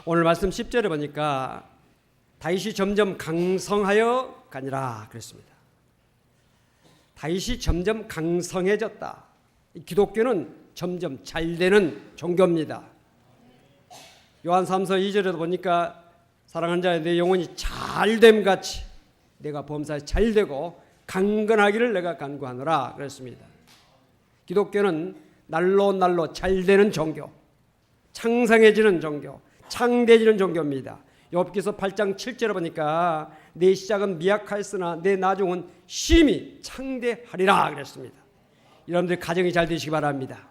오늘 말씀 10절에 보니까 다윗이 점점 강성하여 가니라 그랬습니다. 다윗이 점점 강성해졌다. 기독교는 점점 잘되는 종교입니다. 요한 3서 2절에도 보니까 사랑하는 자여 내 영혼이 잘됨 같이 내가 범사에 잘되고 강건하기를 내가 간구하노라 그랬습니다. 기독교는 날로 날로 잘되는 종교, 창성해지는 종교, 창대해지는 종교입니다. 욥기서 8장 7절에 보니까 내 시작은 미약하였으나 내 나중은 심히 창대하리라 그랬습니다. 여러분들 가정이 잘 되시기 바랍니다.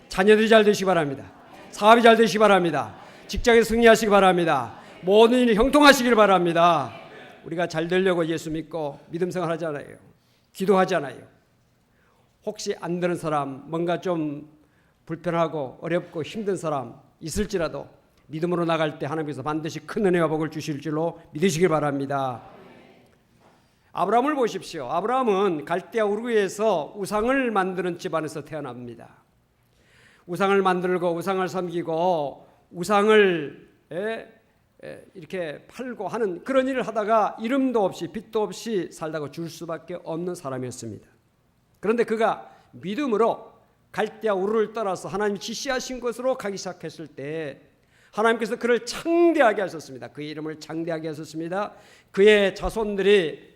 자녀들이 잘 되시기 바랍니다. 사업이 잘 되시기 바랍니다. 직장에 승리하시기 바랍니다. 모든 일이 형통하시길 바랍니다. 우리가 잘 되려고 예수 믿고 믿음 생활하잖아요. 기도하잖아요. 혹시 안 되는 사람, 뭔가 좀 불편하고 어렵고 힘든 사람 있을지라도 믿음으로 나갈 때 하나님께서 반드시 큰 은혜와 복을 주실 줄로 믿으시길 바랍니다. 아브라함을 보십시오. 아브라함은 갈대아 우르에서 우상을 만드는 집안에서 태어납니다. 우상을 만들고 우상을 섬기고 우상을 이렇게 팔고 하는 그런 일을 하다가 이름도 없이 빚도 없이 살다가 줄 수밖에 없는 사람이었습니다. 그런데 그가 믿음으로 갈대아 우르를 떠나서 하나님이 지시하신 곳으로 가기 시작했을 때 하나님께서 그를 창대하게 하셨습니다. 그의 이름을 창대하게 하셨습니다. 그의 자손들이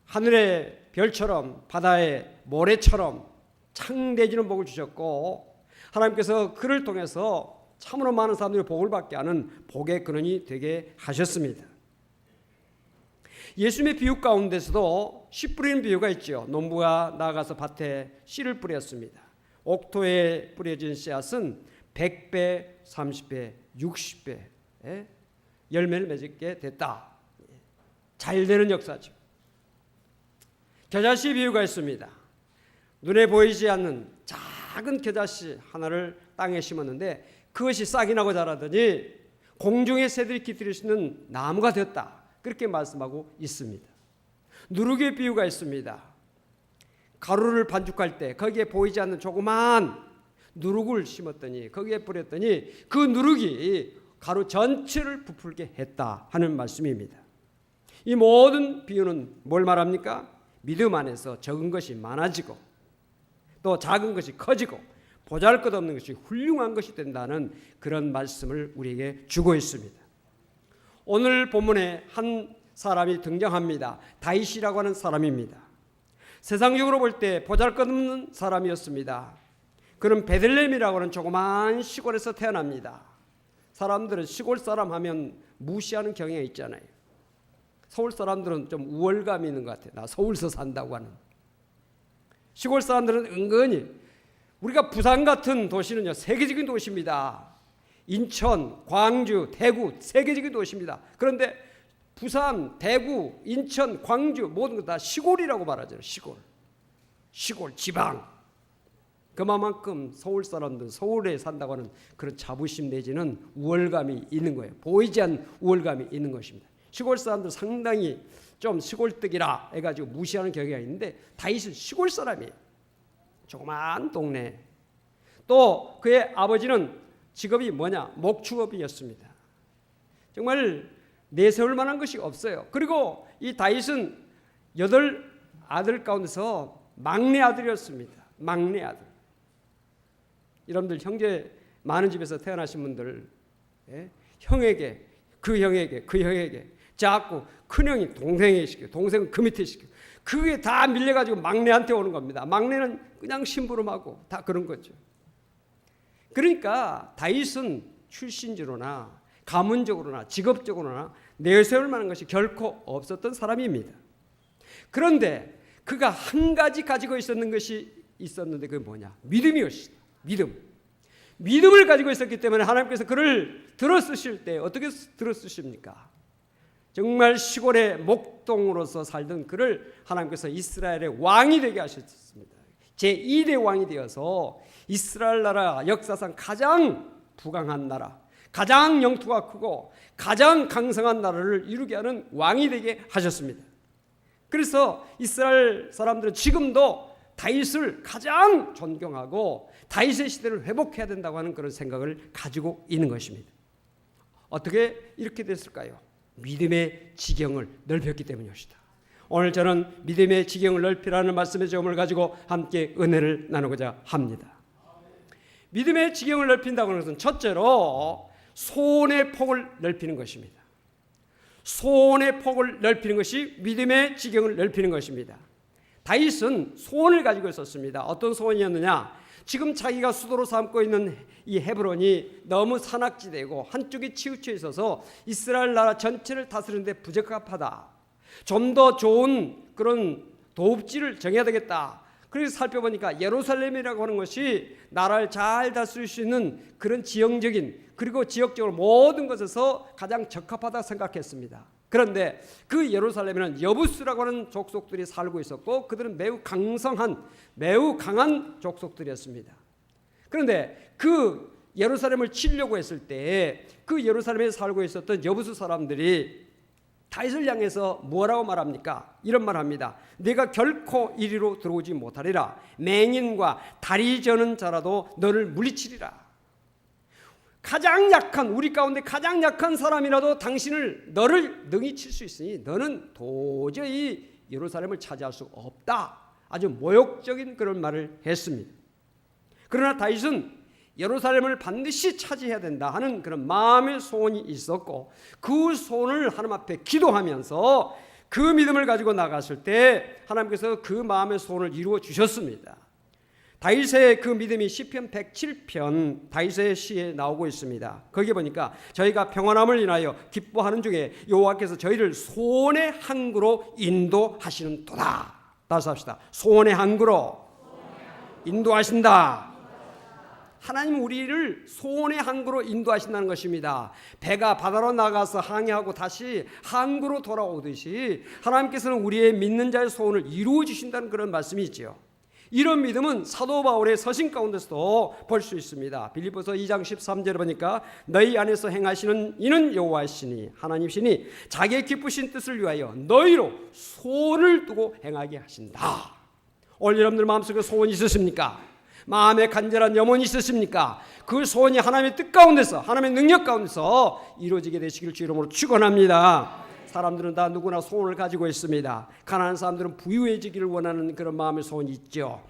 하늘의 별처럼 바다의 모래처럼 창대해지는 복을 주셨고 하나님께서 그를 통해서 참으로 많은 사람들이 복을 받게 하는 복의 근원이 되게 하셨습니다. 예수님의 비유 가운데서도 씨 뿌리는 비유가 있죠. 농부가 나아가서 밭에 씨를 뿌렸습니다. 옥토에 뿌려진 씨앗은 100배, 30배, 60배 열매를 맺게 됐다. 잘 되는 역사죠. 겨자씨 비유가 있습니다. 눈에 보이지 않는 작은 겨자씨 하나를 땅에 심었는데 그것이 싹이 나고 자라더니 공중의 새들이 깃들 수 있는 나무가 되었다. 그렇게 말씀하고 있습니다. 누룩의 비유가 있습니다. 가루를 반죽할 때 거기에 보이지 않는 조그만 누룩을 심었더니 거기에 뿌렸더니 그 누룩이 가루 전체를 부풀게 했다 하는 말씀입니다. 이 모든 비유는 뭘 말합니까? 믿음 안에서 적은 것이 많아지고 또 작은 것이 커지고 보잘것없는 것이 훌륭한 것이 된다는 그런 말씀을 우리에게 주고 있습니다. 오늘 본문에 한 사람이 등장합니다. 다윗이라고 하는 사람입니다. 세상적으로 볼 때 보잘것없는 사람이었습니다. 그는 베들레헴이라고 하는 조그만 시골에서 태어납니다. 사람들은 시골 사람 하면 무시하는 경향이 있잖아요. 서울 사람들은 좀 우월감이 있는 것 같아요. 나 서울서 산다고 하는. 시골 사람들은 은근히 우리가 부산 같은 도시는요 세계적인 도시입니다. 인천, 광주, 대구 세계적인 도시입니다. 그런데 부산, 대구, 인천, 광주 모든 것 다 시골이라고 말하잖아요. 시골, 지방. 그만큼 서울 사람들은 서울에 산다고 하는 그런 자부심 내지는 우월감이 있는 거예요. 보이지 않는 우월감이 있는 것입니다. 시골 사람들은 상당히 좀 시골뜨기라 해가지고 무시하는 경향이 있는데 다윗은 시골 사람이에요. 조그만 동네. 또 그의 아버지는 직업이 뭐냐? 목축업이었습니다. 정말 내세울 만한 것이 없어요. 그리고 이 다윗은 8 아들 가운데서 막내 아들이었습니다. 막내 아들. 여러분들 형제 많은 집에서 태어나신 분들 형에게 그 형에게 자꾸 큰형이 동생에게 시키고 동생은 그 밑에 시키고 그게 다 밀려가지고 막내한테 오는 겁니다. 막내는 그냥 심부름하고 다 그런 거죠. 그러니까 다윗은 출신적으로나 가문적으로나 직업적으로나 내세울 만한 것이 결코 없었던 사람입니다. 그런데 그가 한 가지 가지고 있었는 것이 있었는데 그게 뭐냐? 믿음이었습니다. 믿음을 가지고 있었기 때문에 하나님께서 그를 들어쓰실 때 어떻게 들어쓰십니까? 정말 시골의 목동으로서 살던 그를 하나님께서 이스라엘의 왕이 되게 하셨습니다. 제2대 왕이 되어서 이스라엘 나라 역사상 가장 부강한 나라, 가장 영토가 크고 가장 강성한 나라를 이루게 하는 왕이 되게 하셨습니다. 그래서 이스라엘 사람들은 지금도 다윗을 가장 존경하고 다윗의 시대를 회복해야 된다고 하는 그런 생각을 가지고 있는 것입니다. 어떻게 이렇게 됐을까요? 믿음의 지경을 넓혔기 때문이었다. 오늘 저는 믿음의 지경을 넓히라는 말씀의 제목을 가지고 함께 은혜를 나누고자 합니다. 믿음의 지경을 넓힌다고 하는 것은 첫째로 소원의 폭을 넓히는 것입니다. 소원의 폭을 넓히는 것이 믿음의 지경을 넓히는 것입니다. 다윗은 소원을 가지고 있었습니다. 어떤 소원이었느냐? 지금 자기가 수도로 삼고 있는 이 헤브론이 너무 산악지대고 한쪽이 치우쳐 있어서 이스라엘 나라 전체를 다스리는데 부적합하다. 좀 더 좋은 그런 도읍지를 정해야 되겠다. 그래서 살펴보니까 예루살렘이라고 하는 것이 나라를 잘 다스릴 수 있는 그런 지형적인 그리고 지역적으로 모든 것에서 가장 적합하다 생각했습니다. 그런데 그 예루살렘에는 여부스라고 하는 족속들이 살고 있었고 그들은 매우 강한 족속들이었습니다. 그런데 그 예루살렘을 치려고 했을 때 그 예루살렘에 살고 있었던 여부스 사람들이 다윗을 향해서 뭐라고 말합니까? 이런 말합니다. 네가 결코 이리로 들어오지 못하리라. 맹인과 다리 저는 자라도 너를 물리치리라. 가장 약한 우리 가운데 가장 약한 사람이라도 너를 능히 칠 수 있으니 너는 도저히 예루살렘을 차지할 수 없다. 아주 모욕적인 그런 말을 했습니다. 그러나 다윗은 예루살렘을 반드시 차지해야 된다 하는 그런 마음의 소원이 있었고 그 소원을 하나님 앞에 기도하면서 그 믿음을 가지고 나갔을 때 하나님께서 그 마음의 소원을 이루어 주셨습니다. 다윗의 그 믿음이 시편 107편 다윗의 시에 나오고 있습니다. 거기에 보니까 저희가 평안함을 인하여 기뻐하는 중에 여호와께서 저희를 소원의 항구로 인도하시는 도다. 다시 합시다. 소원의 항구로 인도하신다. 하나님은 우리를 소원의 항구로 인도하신다는 것입니다. 배가 바다로 나가서 항해하고 다시 항구로 돌아오듯이 하나님께서는 우리의 믿는 자의 소원을 이루어 주신다는 그런 말씀이 있죠. 이런 믿음은 사도 바울의 서신 가운데서도 볼 수 있습니다. 빌립보서 2장 13절에 보니까 너희 안에서 행하시는 이는 여호와시니 하나님이시니 자기의 기쁘신 뜻을 위하여 너희로 소원을 두고 행하게 하신다. 오늘 여러분들 마음속에 소원이 있으십니까? 마음에 간절한 염원이 있으십니까? 그 소원이 하나님의 뜻 가운데서 하나님의 능력 가운데서 이루어지게 되시길 주 이름으로 축원합니다. 사람들은 다 누구나 소원을 가지고 있습니다. 가난한 사람들은 부유해지기를 원하는 그런 마음의 소원이 있죠.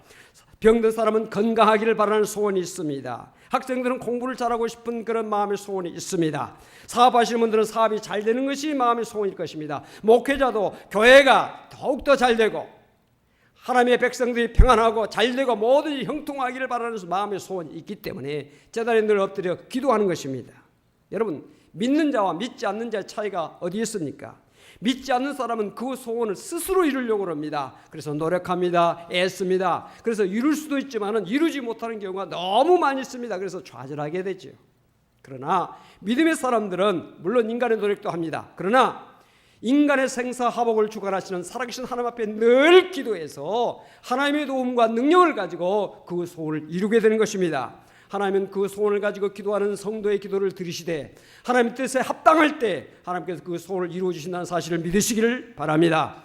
병든 사람은 건강하기를 바라는 소원이 있습니다. 학생들은 공부를 잘하고 싶은 그런 마음의 소원이 있습니다. 사업하시는 분들은 사업이 잘 되는 것이 마음의 소원일 것입니다. 목회자도 교회가 더욱더 잘 되고 하나님의 백성들이 평안하고 잘되고 모든 형통하기를 바라는 마음의 소원이 있기 때문에 제단에 늘 엎드려 기도하는 것입니다. 여러분 믿는 자와 믿지 않는 자의 차이가 어디에 있습니까? 믿지 않는 사람은 그 소원을 스스로 이루려고 합니다. 그래서 노력합니다. 애씁니다. 그래서 이룰 수도 있지만 이루지 못하는 경우가 너무 많이 있습니다. 그래서 좌절하게 되죠. 그러나 믿음의 사람들은 물론 인간의 노력도 합니다. 그러나 인간의 생사화복을 주관하시는 살아계신 하나님 앞에 늘 기도해서 하나님의 도움과 능력을 가지고 그 소원을 이루게 되는 것입니다. 하나님은 그 소원을 가지고 기도하는 성도의 기도를 들으시되 하나님 뜻에 합당할 때 하나님께서 그 소원을 이루어 주신다는 사실을 믿으시기를 바랍니다.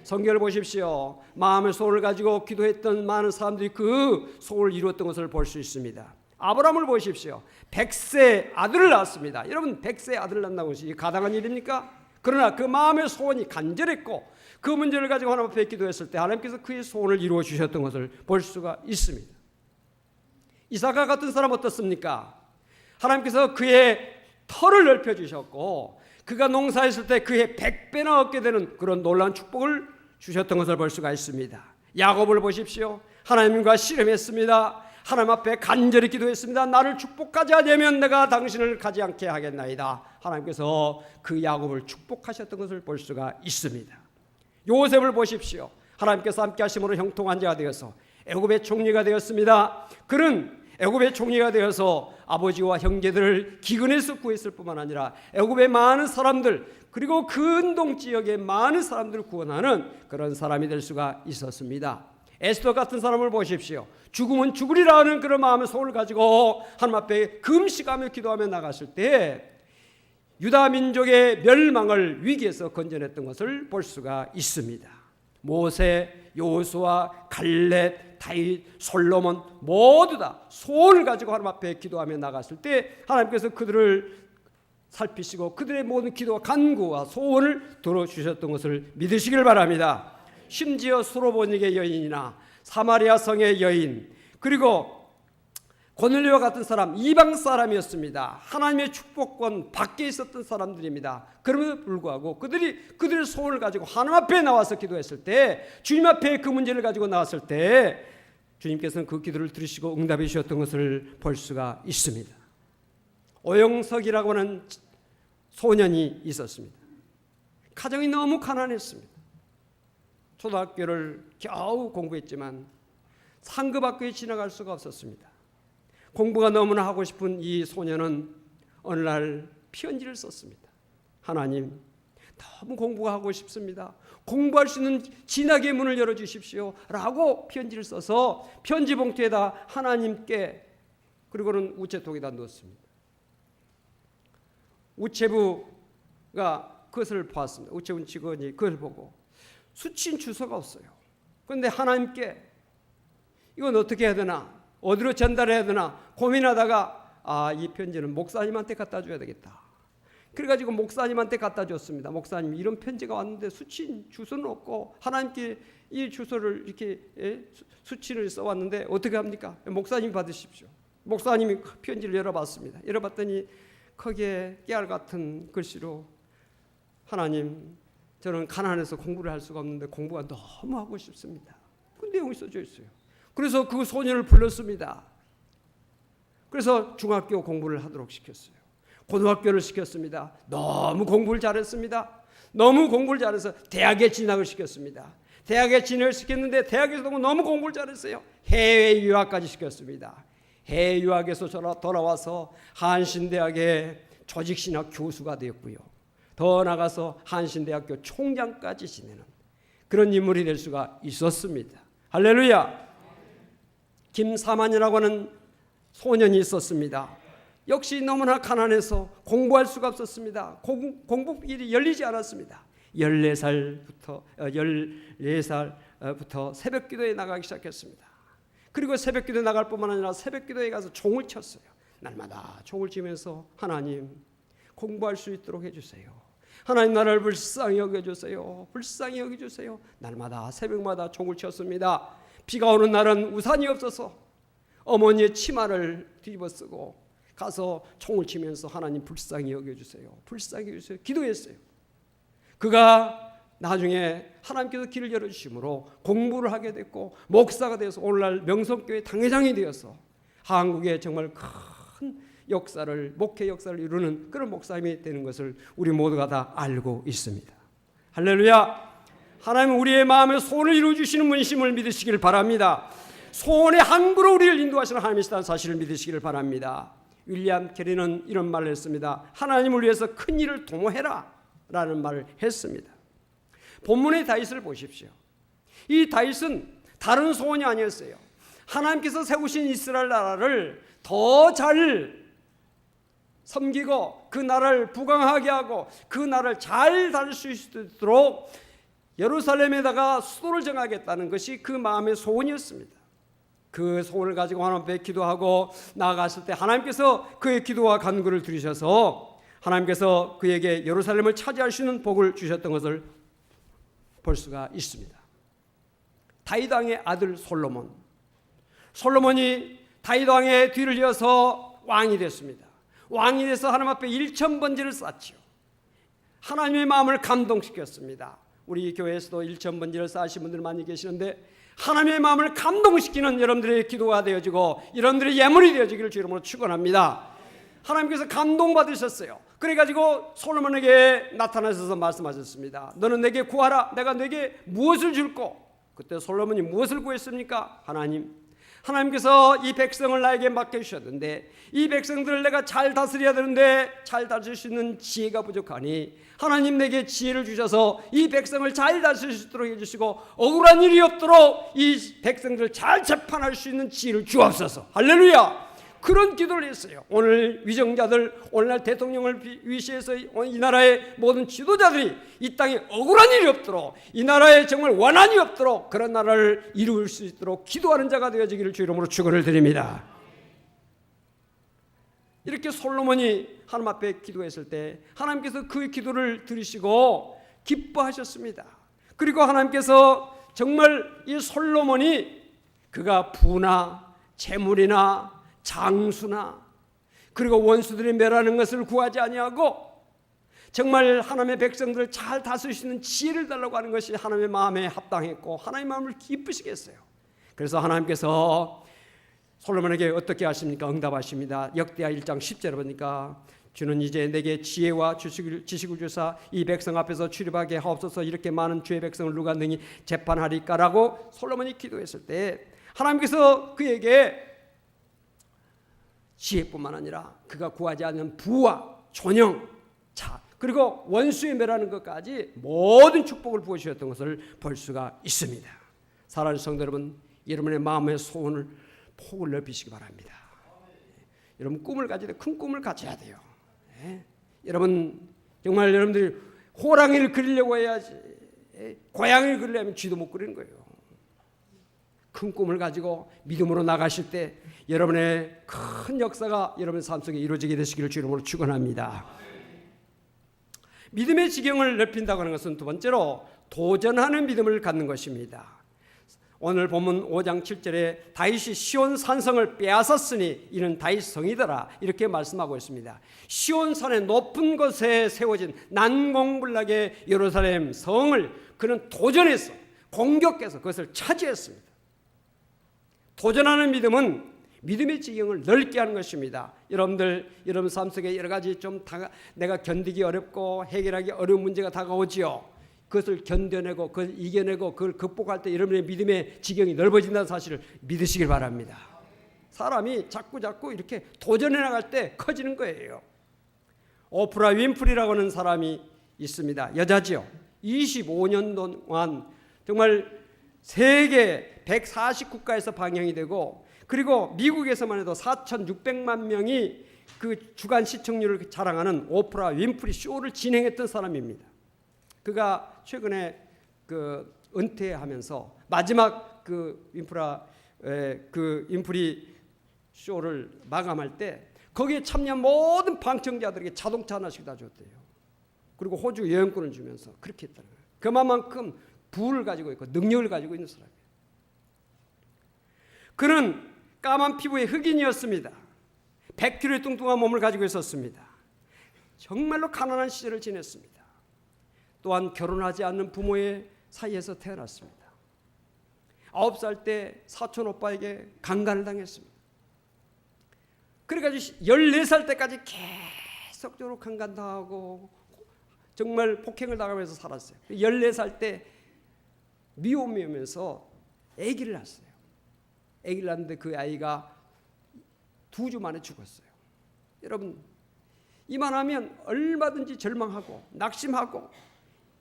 성경을 보십시오. 마음의 소원을 가지고 기도했던 많은 사람들이 그 소원을 이루었던 것을 볼 수 있습니다. 아브라함을 보십시오. 100세 아들을 낳았습니다. 여러분 100세 아들을 낳는다는 것이 가당한 일입니까? 그러나 그 마음의 소원이 간절했고 그 문제를 가지고 하나님 앞에 기도했을 때 하나님께서 그의 소원을 이루어 주셨던 것을 볼 수가 있습니다. 이사가 같은 사람 어떻습니까? 하나님께서 그의 터를 넓혀주셨고 그가 농사했을 때 그의 100배나 얻게 되는 그런 놀라운 축복을 주셨던 것을 볼 수가 있습니다. 야곱을 보십시오. 하나님과 씨름했습니다. 하나님 앞에 간절히 기도했습니다. 나를 축복하지 않으면 내가 당신을 가지 않게 하겠나이다. 하나님께서 그 야곱을 축복하셨던 것을 볼 수가 있습니다. 요셉을 보십시오. 하나님께서 함께 하심으로 형통한 자가 되어서 애굽의 총리가 되었습니다. 그는 애굽의 총리가 되어서 아버지와 형제들을 기근에서 구했을 뿐만 아니라 애굽의 많은 사람들 그리고 근동 지역의 많은 사람들을 구원하는 그런 사람이 될 수가 있었습니다. 에스더 같은 사람을 보십시오. 죽으면 죽으리라 하는 그런 마음의 소원을 가지고 하나님 앞에 금식하며 기도하며 나갔을 때 유다 민족의 멸망을 위기에서 건져냈던 것을 볼 수가 있습니다. 모세, 여호수아, 갈렙, 다윗, 솔로몬 모두 다 소원을 가지고 하나님 앞에 기도하며 나갔을 때 하나님께서 그들을 살피시고 그들의 모든 기도와 간구와 소원을 들어주셨던 것을 믿으시길 바랍니다. 심지어 수로보닉의 여인이나 사마리아 성의 여인, 그리고 고넬료와 같은 사람, 이방 사람이었습니다. 하나님의 축복권 밖에 있었던 사람들입니다. 그럼에도 불구하고 그들의 소원을 가지고 하나님 앞에 나와서 기도했을 때, 주님 앞에 그 문제를 가지고 나왔을 때 주님께서는 그 기도를 들으시고 응답해 주셨던 것을 볼 수가 있습니다. 오영석이라고 하는 소년이 있었습니다. 가정이 너무 가난했습니다. 초등학교를 겨우 공부했지만 상급학교에 지나갈 수가 없었습니다. 공부가 너무나 하고 싶은 이 소년은 어느 날 편지를 썼습니다. 하나님, 너무 공부가 하고 싶습니다. 공부할 수 있는 진학의 문을 열어주십시오 라고 편지를 써서 편지 봉투에다 하나님께, 그리고는 우체통에다 넣었습니다. 우체부가 그것을 보았습니다. 우체부 직원이 그걸 보고 수친 주소가 없어요. 그런데 하나님께 이건 어떻게 해야 되나, 어디로 전달해야 되나 고민하다가 이 편지는 목사님한테 갖다 줘야 되겠다. 그래가지고 목사님한테 갖다 줬습니다. 목사님, 이런 편지가 왔는데 수친 주소는 없고 하나님께 이 주소를 이렇게 수친을 써왔는데 어떻게 합니까? 목사님 받으십시오. 목사님이 편지를 열어봤습니다. 열어봤더니 거기에 깨알 같은 글씨로, 하나님, 저는 가난해서 공부를 할 수가 없는데 공부가 너무 하고 싶습니다. 그 내용이 써져 있어요. 그래서 그 소년을 불렀습니다. 그래서 중학교 공부를 하도록 시켰어요. 고등학교를 시켰습니다. 너무 공부를 잘했습니다. 너무 공부를 잘해서 대학에 진학을 시켰습니다. 대학에 진학을 시켰는데 대학에서도 너무 공부를 잘했어요. 해외 유학까지 시켰습니다. 해외 유학에서 돌아와서 한신대학의 조직신학 교수가 되었고요. 더 나가서 한신대학교 총장까지 지내는 그런 인물이 될 수가 있었습니다. 할렐루야. 김사만이라고 하는 소년이 있었습니다. 역시 너무나 가난해서 공부할 수가 없었습니다. 공부길이 열리지 않았습니다. 14살부터 새벽기도에 나가기 시작했습니다. 그리고 새벽기도에 나갈 뿐만 아니라 새벽기도에 가서 종을 쳤어요. 날마다 종을 치면서 하나님, 공부할 수 있도록 해주세요. 하나님, 나를 불쌍히 여겨주세요. 불쌍히 여겨주세요. 날마다 새벽마다 종을 쳤습니다. 비가 오는 날은 우산이 없어서 어머니의 치마를 뒤집어 쓰고 가서 총을 치면서 하나님, 불쌍히 여겨주세요. 불쌍히 여겨주세요. 기도했어요. 그가 나중에 하나님께서 길을 열어주심으로 공부를 하게 됐고 목사가 되어서 오늘날 명성교회 당회장이 되어서 한국에 정말 큰 역사를, 목회 역사를 이루는 그런 목사님이 되는 것을 우리 모두가 다 알고 있습니다. 할렐루야. 하나님은 우리의 마음에 소원을 이루어주시는 분이심을 믿으시길 바랍니다. 소원의 항구로 우리를 인도하시는 하나님이시다는 사실을 믿으시길 바랍니다. 윌리엄 캐리는 이런 말을 했습니다. 하나님을 위해서 큰 일을 도모해라 라는 말을 했습니다. 본문의 다윗을 보십시오. 이 다윗은 다른 소원이 아니었어요. 하나님께서 세우신 이스라엘 나라를 더 잘 섬기고 그 나라를 부강하게 하고 그 나라를 잘 다룰 수 있도록 예루살렘에다가 수도를 정하겠다는 것이 그 마음의 소원이었습니다. 그 소원을 가지고 하나님 앞에 기도하고 나아갔을 때 하나님께서 그의 기도와 간구를 들으셔서 하나님께서 그에게 예루살렘을 차지할 수 있는 복을 주셨던 것을 볼 수가 있습니다. 다윗 왕의 아들 솔로몬이 다윗 왕의 뒤를 이어서 왕이 됐습니다. 왕이 돼서 하나님 앞에 1000번제를 쌓지요. 하나님의 마음을 감동시켰습니다. 우리 교회에서도 1000번제를 쌓으신 분들 많이 계시는데 하나님의 마음을 감동시키는 여러분들의 기도가 되어지고 여러분들의 예물이 되어지기를 주 이름으로 축원합니다. 하나님께서 감동받으셨어요. 그래가지고 솔로몬에게 나타나셔서 말씀하셨습니다. 너는 내게 구하라. 내가 내게 무엇을 줄꼬? 그때 솔로몬이 무엇을 구했습니까? 하나님께서 이 백성을 나에게 맡겨주셨는데 이 백성들을 내가 잘 다스려야 되는데 잘 다스릴 수 있는 지혜가 부족하니 하나님 내게 지혜를 주셔서 이 백성을 잘 다스릴 수 있도록 해주시고 억울한 일이 없도록 이 백성들을 잘 재판할 수 있는 지혜를 주옵소서. 할렐루야. 그런 기도를 했어요. 오늘 위정자들, 오늘날 대통령을 위시해서 이 나라의 모든 지도자들이 이 땅에 억울한 일이 없도록 이 나라에 정말 원한이 없도록 그런 나라를 이룰 수 있도록 기도하는 자가 되어지기를 주 이름으로 축원을 드립니다. 이렇게 솔로몬이 하나님 앞에 기도했을 때 하나님께서 그 기도를 들으시고 기뻐하셨습니다. 그리고 하나님께서 정말 이 솔로몬이 그가 부나 재물이나 장수나 그리고 원수들이 멸하는 것을 구하지 아니하고 정말 하나님의 백성들을 잘 다스리시는 지혜를 달라고 하는 것이 하나님의 마음에 합당했고 하나님의 마음을 기쁘시게 했어요. 그래서 하나님께서 솔로몬에게 어떻게 하십니까? 응답하십니다. 역대하 1장 10절에 보니까 주는 이제 내게 지혜와 지식을 주사 이 백성 앞에서 출입하게 하옵소서. 이렇게 많은 주의 백성을 누가 능히 재판하리까라고 솔로몬이 기도했을 때 하나님께서 그에게 지혜뿐만 아니라 그가 구하지 않는 부와 존영, 자 그리고 원수에 멸하는 것까지 모든 축복을 부어주셨던 것을 볼 수가 있습니다. 사랑하는 성도 여러분, 여러분의 마음의 소원을 폭을 넓히시기 바랍니다. 여러분 꿈을 가질 때 큰 꿈을 가져야 돼요. 여러분 정말 여러분들이 호랑이를 그리려고 해야지 고양이를 그리려면 쥐도 못 그리는 거예요. 큰 꿈을 가지고 믿음으로 나가실 때 여러분의 큰 역사가 여러분의 삶 속에 이루어지게 되시기를 주 이름으로 축원합니다. 믿음의 지경을 넓힌다고 하는 것은 두 번째로 도전하는 믿음을 갖는 것입니다. 오늘 본문 5장 7절에 다윗이 시온 산성을 빼앗았으니 이는 다윗 성이더라 이렇게 말씀하고 있습니다. 시온 산의 높은 곳에 세워진 난공불락의 예루살렘 성을 그는 도전해서 공격해서 그것을 차지했습니다. 도전하는 믿음은 믿음의 지경을 넓게 하는 것입니다. 여러분들 여러분 삶 속에 여러 가지 좀 내가 견디기 어렵고 해결하기 어려운 문제가 다가오지요. 그것을 견뎌내고 그걸 이겨내고 그걸 극복할 때 여러분의 믿음의 지경이 넓어진다는 사실을 믿으시길 바랍니다. 사람이 자꾸 이렇게 도전해 나갈 때 커지는 거예요. 오프라 윈프리라고 하는 사람이 있습니다. 여자지요. 25년 동안 정말 세계 140국가에서 방영이 되고 그리고 미국에서만 해도 4,600만 명이 그 주간 시청률을 자랑하는 오프라 윈프리 쇼를 진행했던 사람입니다. 그가 최근에 그 은퇴하면서 마지막 그 윈프리 쇼를 마감할 때 거기에 참여한 모든 방청자들에게 자동차 하나씩 다 줬대요. 그리고 호주 여행권을 주면서 그렇게 했다는 거예요. 그만큼 부를 가지고 있고 능력을 가지고 있는 사람이에요. 그는 까만 피부의 흑인이었습니다. 100kg의 뚱뚱한 몸을 가지고 있었습니다. 정말로 가난한 시절을 지냈습니다. 또한 결혼하지 않는 부모의 사이에서 태어났습니다. 9살 때 사촌 오빠에게 강간을 당했습니다. 그래가지고 14살 때까지 계속적으로 강간당하고 정말 폭행을 당하면서 살았어요. 14살 때 미움이 오면서 아기를 낳았어요. 아기를 낳았는데 그 아이가 2주 만에 죽었어요. 여러분 이만하면 얼마든지 절망하고 낙심하고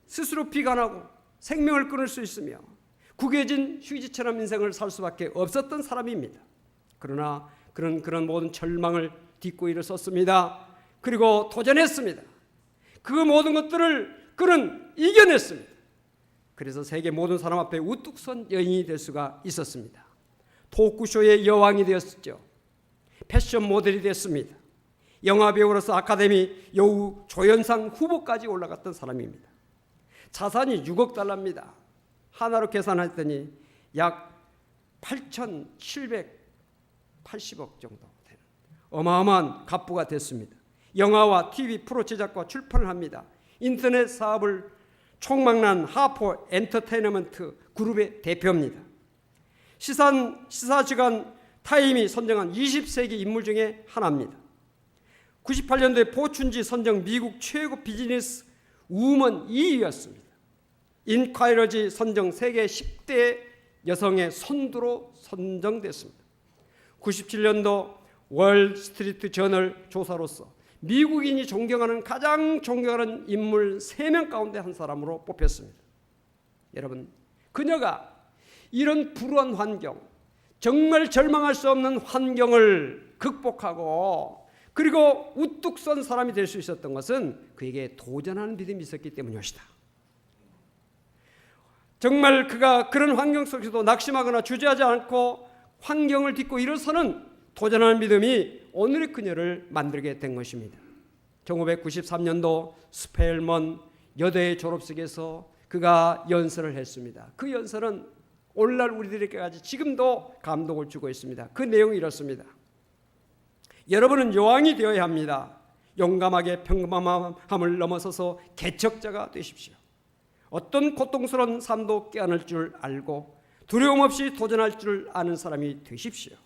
스스로 비관하고 생명을 끊을 수 있으며 구겨진 휴지처럼 인생을 살 수밖에 없었던 사람입니다. 그러나 그런 모든 절망을 딛고 일어섰습니다. 그리고 도전했습니다. 그 모든 것들을 그는 이겨냈습니다. 그래서 세계 모든 사람 앞에 우뚝 선 여인이 될 수가 있었습니다. 토크쇼의 여왕이 되었죠. 패션 모델이 됐습니다. 영화배우로서 아카데미 여우 조연상 후보까지 올라갔던 사람입니다. 자산이 6억 달러입니다. 하나로 계산했더니 약 8,780억 정도 되는 어마어마한 갑부가 됐습니다. 영화와 TV 프로 제작과 출판을 합니다. 인터넷 사업을 총망라한 하포 엔터테인먼트 그룹의 대표입니다. 시사주간 타임이 선정한 20세기 인물 중에 하나입니다. 98년도에 포춘지 선정 미국 최고 비즈니스 우먼 2위였습니다. 인콰이러지 선정 세계 10대 여성의 선두로 선정됐습니다. 97년도 월스트리트 저널 조사로서 미국인이 가장 존경하는 인물 3명 가운데 한 사람으로 뽑혔습니다. 여러분, 그녀가 이런 불우한 환경, 정말 절망할 수 없는 환경을 극복하고 그리고 우뚝 선 사람이 될 수 있었던 것은 그에게 도전하는 믿음이 있었기 때문이었다. 정말 그가 그런 환경 속에서도 낙심하거나 주저하지 않고 환경을 딛고 일어서는 도전하는 믿음이 오늘의 그녀를 만들게 된 것입니다. 1993년도 스펠먼 여대 졸업식에서 그가 연설을 했습니다. 그 연설은 오늘날 우리들에게까지 지금도 감동을 주고 있습니다. 그 내용이 이렇습니다. 여러분은 여왕이 되어야 합니다. 용감하게 평범함을 넘어서서 개척자가 되십시오. 어떤 고통스러운 삶도 껴안을 줄 알고 두려움 없이 도전할 줄 아는 사람이 되십시오.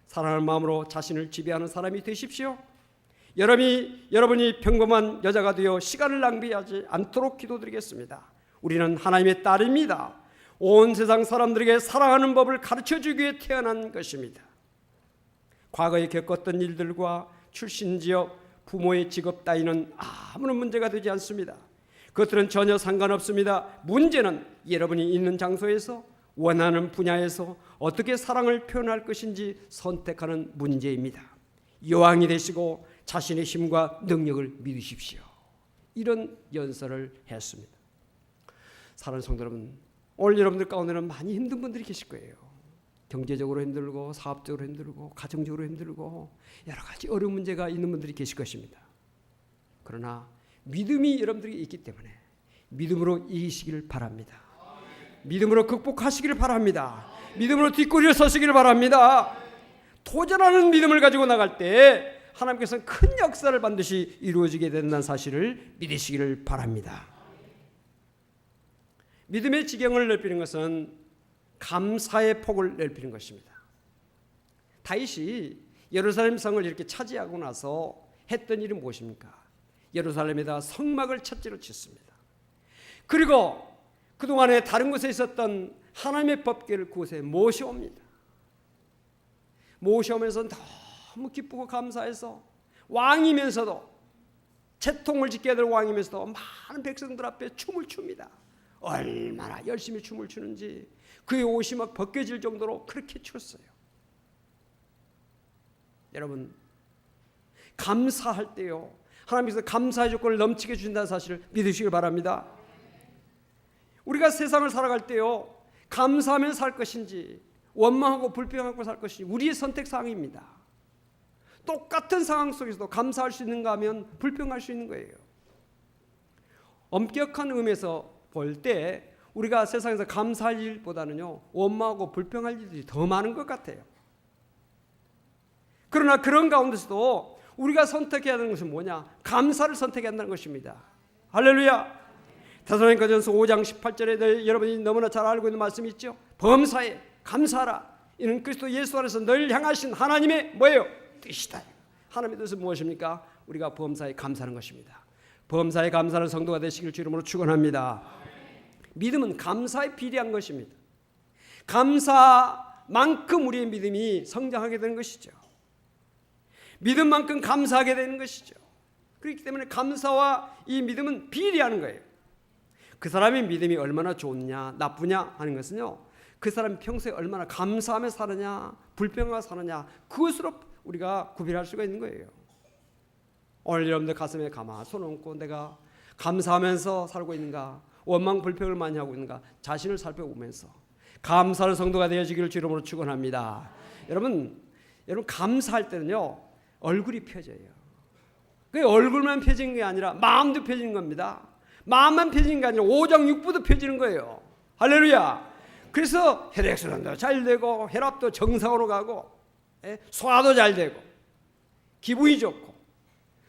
사랑하는 마음으로 자신을 지배하는 사람이 되십시오. 여러분이 평범한 여자가 되어 시간을 낭비하지 않도록 기도드리겠습니다. 우리는 하나님의 딸입니다. 온 세상 사람들에게 사랑하는 법을 가르쳐주기 위해 태어난 것입니다. 과거에 겪었던 일들과 출신 지역, 부모의 직업 따위는 아무런 문제가 되지 않습니다. 그것들은 전혀 상관없습니다. 문제는 여러분이 있는 장소에서 원하는 분야에서 어떻게 사랑을 표현할 것인지 선택하는 문제입니다. 여왕이 되시고 자신의 힘과 능력을 믿으십시오. 이런 연설을 했습니다. 사랑하는 성도 여러분, 오늘 여러분들 가운데는 많이 힘든 분들이 계실 거예요. 경제적으로 힘들고 사업적으로 힘들고 가정적으로 힘들고 여러 가지 어려운 문제가 있는 분들이 계실 것입니다. 그러나 믿음이 여러분들에게 있기 때문에 믿음으로 이기시기를 바랍니다. 믿음으로 극복하시기를 바랍니다. 믿음으로 뒷골을 서시기를 바랍니다. 도전하는 믿음을 가지고 나갈 때 하나님께서는 큰 역사를 반드시 이루어지게 된다는 사실을 믿으시기를 바랍니다. 믿음의 지경을 넓히는 것은 감사의 폭을 넓히는 것입니다. 다윗이 예루살렘 성을 이렇게 차지하고 나서 했던 일은 무엇입니까? 예루살렘에다 성막을 첫째로 짓습니다. 그리고 그동안에 다른 곳에 있었던 하나님의 법궤를 그곳에 모셔옵니다. 모셔오면서 너무 기쁘고 감사해서 왕이면서도 채통을 지켜야 될 왕이면서도 많은 백성들 앞에 춤을 춥니다. 얼마나 열심히 춤을 추는지 그의 옷이 막 벗겨질 정도로 그렇게 췄어요. 여러분, 감사할 때요, 하나님께서 감사의 조건을 넘치게 주신다는 사실을 믿으시길 바랍니다. 우리가 세상을 살아갈 때요, 감사하면 살 것인지 원망하고 불평하고 살 것인지 우리의 선택사항입니다. 똑같은 상황 속에서도 감사할 수 있는가 하면 불평할 수 있는 거예요. 엄격한 의미에서 볼 때 우리가 세상에서 감사할 일보다는요, 원망하고 불평할 일들이 더 많은 것 같아요. 그러나 그런 가운데서도 우리가 선택해야 하는 것은 뭐냐? 감사를 선택해야 한다는 것입니다. 할렐루야. 데살로니가전서 5장 18절에 여러분이 너무나 잘 알고 있는 말씀이 있죠. 범사에 감사하라. 이는 그리스도 예수 안에서 널 향하신 하나님의 뭐예요? 뜻이다. 하나님의 뜻은 무엇입니까? 우리가 범사에 감사하는 것입니다. 범사에 감사하는 성도가 되시길 주 이름으로 축원합니다. 믿음은 감사에 비례한 것입니다. 감사만큼 우리의 믿음이 성장하게 되는 것이죠. 믿음만큼 감사하게 되는 것이죠. 그렇기 때문에 감사와 이 믿음은 비례하는 거예요. 그 사람의 믿음이 얼마나 좋냐 나쁘냐 하는 것은요, 그 사람이 평소에 얼마나 감사하며 사느냐 불평하며 사느냐, 그것으로 우리가 구별할 수가 있는 거예요. 오늘 여러분들 가슴에 가만 손 얹고 내가 감사하면서 살고 있는가, 원망 불평을 많이 하고 있는가, 자신을 살펴보면서 감사하는 성도가 되어지기를 주 이름으로 축원합니다. 여러분 감사할 때는요, 얼굴이 펴져요. 그 얼굴만 펴지는 게 아니라 마음도 펴지는 겁니다. 마음만 펴지는 게 아니라 오장육부도 펴지는 거예요. 할렐루야. 그래서 혈액순환도 잘 되고 혈압도 정상으로 가고 소화도 잘 되고 기분이 좋고,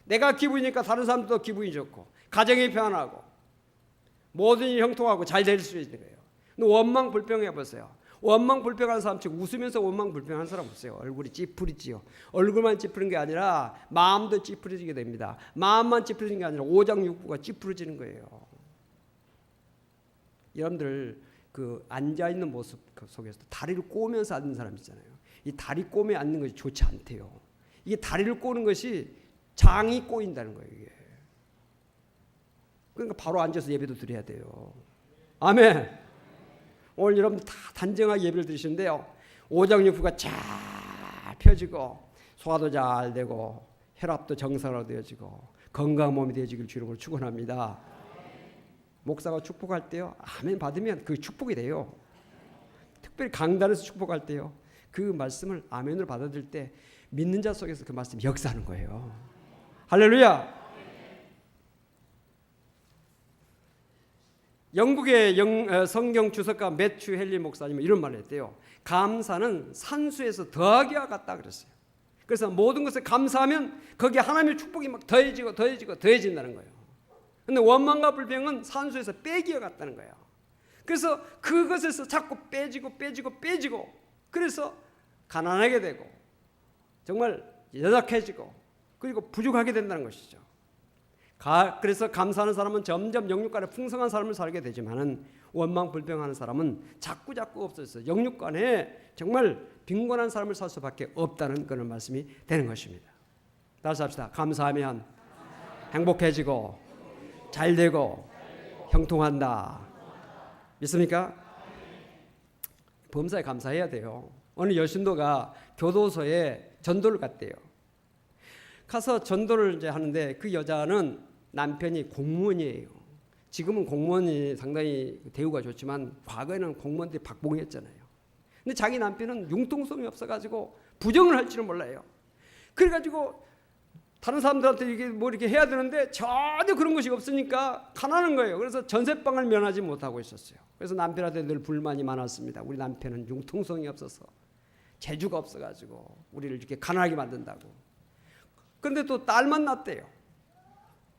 내가 기분이니까 다른 사람도 기분이 좋고 가정이 편하고 모든 일이 형통하고 잘 될 수 있는 거예요. 근데 원망 불평해 보세요. 원망 불평하는 사람 즉 웃으면서 원망 불평하는 사람 없어요. 얼굴이 찌푸리지요. 얼굴만 찌푸린 게 아니라 마음도 찌푸려지게 됩니다. 마음만 찌푸리는 게 아니라 오장육부가 찌푸려지는 거예요. 여러분들 그 앉아 있는 모습 속에서 다리를 꼬면서 앉는 사람 있잖아요. 이 다리 꼬매 앉는 것이 좋지 않대요. 이게 다리를 꼬는 것이 장이 꼬인다는 거예요. 이게. 그러니까 바로 앉아서 예배도 드려야 돼요. 아멘. 오늘 여러분 다 단정하게 예배를 드리시는데요, 오장육부가 잘 펴지고 소화도 잘 되고 혈압도 정상으로 되어지고 건강한 몸이 되어지길 주 이름으로 축원합니다. 목사가 축복할 때요, 아멘 받으면 그 축복이 돼요. 특별히 강단에서 축복할 때요, 그 말씀을 아멘으로 받아들일 때 믿는 자 속에서 그 말씀이 역사하는 거예요. 할렐루야. 영국의 성경 주석가 매튜 헨리 목사님은 이런 말을 했대요. 감사는 산수에서 더하기와 같다 그랬어요. 그래서 모든 것에 감사하면 거기에 하나님의 축복이 막 더해지고 더해진다는 거예요. 근데 원망과 불평은 산수에서 빼기와 같다는 거예요. 그래서 그것에서 자꾸 빼지고 그래서 가난하게 되고 정말 연약해지고 그리고 부족하게 된다는 것이죠. 그래서 감사하는 사람은 점점 영육간에 풍성한 삶을 살게 되지만은 원망 불평하는 사람은 자꾸 없어져서 영육간에 정말 빈곤한 삶을 살 수밖에 없다는 그런 말씀이 되는 것입니다. 다시 합시다. 감사하면 행복해지고 잘되고 형통한다. 믿습니까? 범사에 감사해야 돼요. 어느 여신도가 교도소에 전도를 갔대요. 가서 전도를 이제 하는데 그 여자는 남편이 공무원이에요. 지금은 공무원이 상당히 대우가 좋지만 과거에는 공무원들이 박봉이었잖아요. 근데 자기 남편은 융통성이 없어가지고 부정을 할 줄은 몰라요. 그래가지고 다른 사람들한테 이게 뭐 이렇게 해야 되는데 전혀 그런 것이 없으니까 가난한 거예요. 그래서 전세방을 면하지 못하고 있었어요. 그래서 남편한테 늘 불만이 많았습니다. 우리 남편은 융통성이 없어서 재주가 없어가지고 우리를 이렇게 가난하게 만든다고. 그런데 또 딸만 낳았대요.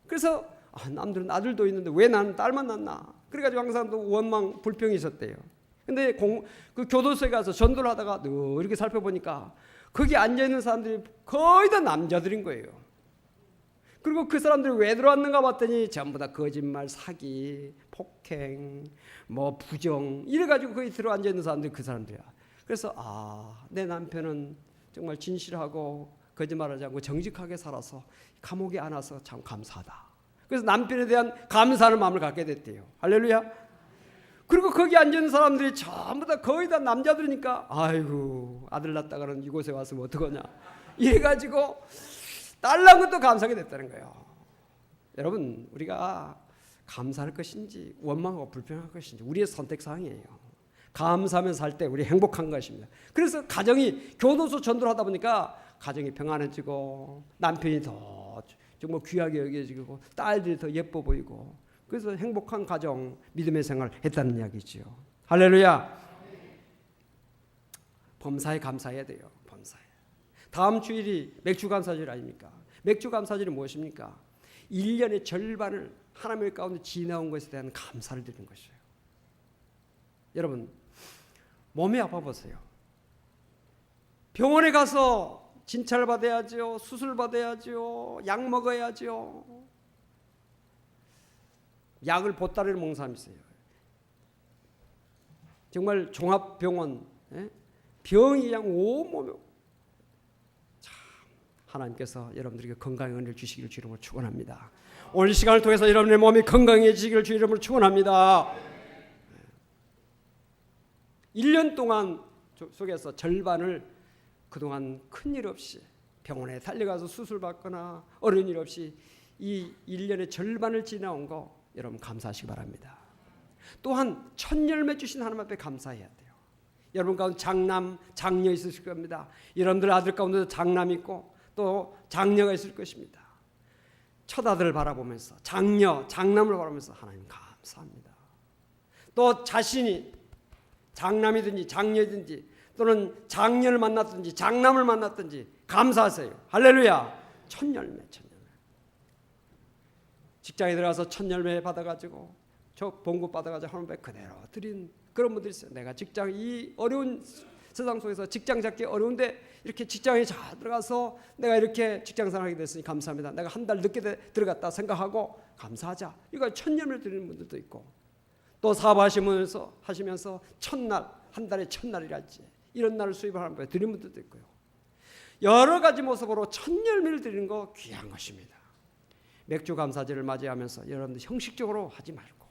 그래서 남들은 아들도 있는데 왜 나는 딸만 낳나? 그래가지고 항상 또 원망 불평이 있었대요. 근데 그 교도소에 가서 전도를 하다가 늘 이렇게 살펴보니까 거기 앉아있는 사람들이 거의 다 남자들인 거예요. 그리고 그 사람들이 왜 들어왔는가 봤더니 전부 다 거짓말, 사기, 폭행, 뭐 부정 이래가지고 거기 들어 앉아있는 사람들이 그 사람들이야. 그래서 내 남편은 정말 진실하고 거짓말하지 않고 정직하게 살아서 감옥에 안 와서 참 감사하다. 그래서 남편에 대한 감사하는 마음을 갖게 됐대요. 할렐루야. 그리고 거기 앉아있는 사람들이 전부 다 거의 다 남자들이니까 아이고 아들 낳다가는 이곳에 와서 뭐 어떡하냐 이래가지고 딸 낳은 것도 감사하게 됐다는 거예요. 여러분 우리가 감사할 것인지 원망하고 불평할 것인지 우리의 선택사항이에요. 감사하며 살 때 우리 행복한 것입니다. 그래서 가정이 교도소 전도를 하다 보니까 가정이 평안해지고 남편이 더 정말 귀하게 여겨지고 딸들이 더 예뻐 보이고 그래서 행복한 가정 믿음의 생활을 했다는 이야기지요. 할렐루야. 범사에 감사해야 돼요. 범사에. 다음 주일이 맥주 감사절 아닙니까? 맥주 감사절이 무엇입니까? 1년의 절반을 하나님의 가운데 지나온 것에 대한 감사를 드리는 것이에요. 여러분 몸이 아파 보세요. 병원에 가서 진찰 받아야죠. 수술 받아야죠. 약 먹어야죠. 약을 보따리를 먹는 사람이 있어요. 정말 종합병원 병이 그냥 온몸에 참 하나님께서 여러분들에게 건강의 은혜를 주시기를 주 이름으로 축원합니다. 오늘 시간을 통해서 여러분의 몸이 건강해지기를 주 이름으로 축원합니다. 1년 동안 속에서 절반을 그동안 큰일 없이 병원에 달려가서 수술받거나 어려운 일 없이 이 1년의 절반을 지나온 거 여러분 감사하시기 바랍니다. 또한 첫 열매 주신 하나님 앞에 감사해야 돼요. 여러분 가운데 장남, 장녀 있으실 겁니다. 여러분들 아들 가운데도 장남 있고 또 장녀가 있을 것입니다. 첫 아들을 바라보면서 장녀, 장남을 바라보면서 하나님 감사합니다. 또 자신이 장남이든지 장녀든지 또는 장녀를 만났든지 장남을 만났든지 감사하세요. 할렐루야. 첫 열매. 직장에 들어가서 첫 열매 받아가지고 저 봉급 받아가지고 하나님 앞에 그대로 드린 그런 분들이 있어요. 내가 직장 이 어려운 세상 속에서 직장 잡기 어려운데 이렇게 직장에 잘 들어가서 내가 이렇게 직장생활하게 됐으니 감사합니다. 내가 한 달 늦게 들어갔다 생각하고 감사하자. 이거 첫 열매를 드리는 분들도 있고 또 사업하시면서 첫날 한 달에 첫날이랄지 이런 날을 수입을 하는 분에 드리는 분들도 있고요. 여러 가지 모습으로 첫 열매를 드리는 거 귀한 것입니다. 맥주 감사절을 맞이하면서 여러분들 형식적으로 하지 말고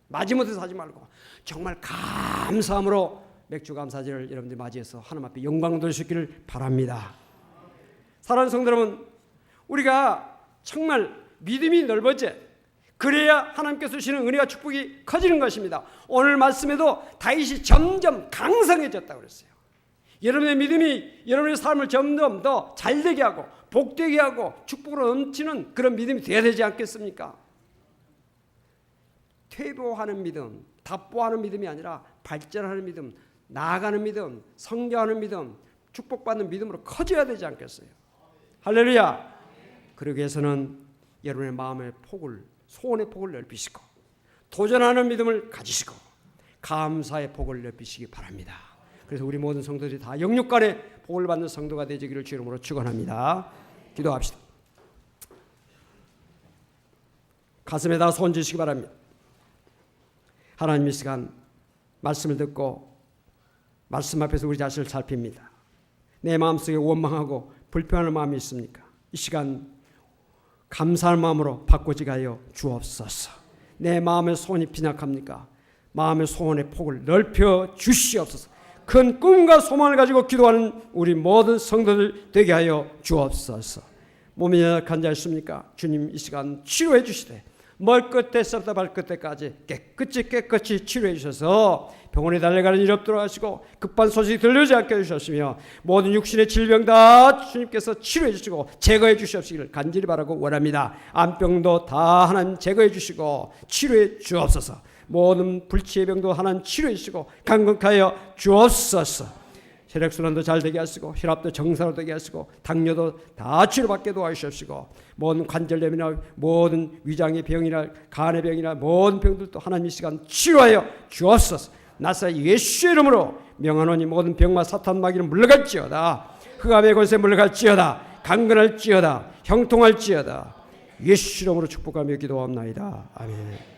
마지못해서 하지 말고 정말 감사함으로 맥주 감사절을 여러분들 맞이해서 하나님 앞에 영광 돌리시기를 바랍니다. 사랑하는 성도 여러분, 우리가 정말 믿음이 넓어져 그래야 하나님께서 주시는 은혜와 축복이 커지는 것입니다. 오늘 말씀에도 다윗이 점점 강성해졌다고 그랬어요. 여러분의 믿음이 여러분의 삶을 점점 더 잘되게 하고 복되게 하고 축복으로 넘치는 그런 믿음이 되어야 되지 않겠습니까? 퇴보하는 믿음, 답보하는 믿음이 아니라 발전하는 믿음, 나아가는 믿음, 성장하는 믿음, 축복받는 믿음으로 커져야 되지 않겠어요? 할렐루야! 그러기 위해서는 여러분의 마음의 폭을, 소원의 폭을 넓히시고 도전하는 믿음을 가지시고 감사의 폭을 넓히시기 바랍니다. 그래서 우리 모든 성도들이 다 영육간에 복을 받는 성도가 되기를 주 이름으로 축원합니다. 기도합시다. 가슴에다 손 주시기 바랍니다. 하나님, 이 시간 말씀을 듣고 말씀 앞에서 우리 자신을 살핍니다. 내 마음속에 원망하고 불평하는 마음이 있습니까? 이 시간 감사할 마음으로 바꾸지 하여 주옵소서. 내 마음의 소원이 빈약합니까? 마음의 소원의 폭을 넓혀 주시옵소서. 큰 꿈과 소망을 가지고 기도하는 우리 모든 성도들 되게 하여 주옵소서. 몸이 연약한 자 있습니까? 주님, 이 시간 치료해 주시되 머리끝에서부터 발끝에까지 깨끗이 치료해 주셔서 병원에 달려가는 일 없도록 하시고 급한 소식이 들려오지 않게 해주셨으며 모든 육신의 질병 다 주님께서 치료해 주시고 제거해 주시옵시기를 간절히 바라고 원합니다. 암병도 다 하나님 제거해 주시고 치료해 주옵소서. 모든 불치의 병도 하나님 치료해 주시고 강건하여 주옵소서. 혈액순환도 잘 되게 하시고 혈압도 정상으로 되게 하시고 당뇨도 다 치료받게 도와주시옵시고 모든 관절염이나 모든 위장의 병이나 간의 병이나 모든 병들도 하나님 이 시간 치료하여 주옵소서. 나사 예수의 이름으로 명하노니 모든 병과 사탄 마귀는 물러갈지어다. 흑암의 권세 물러갈지어다. 강건할지어다. 형통할지어다. 예수 이름으로 축복하며 기도합나이다. 아멘.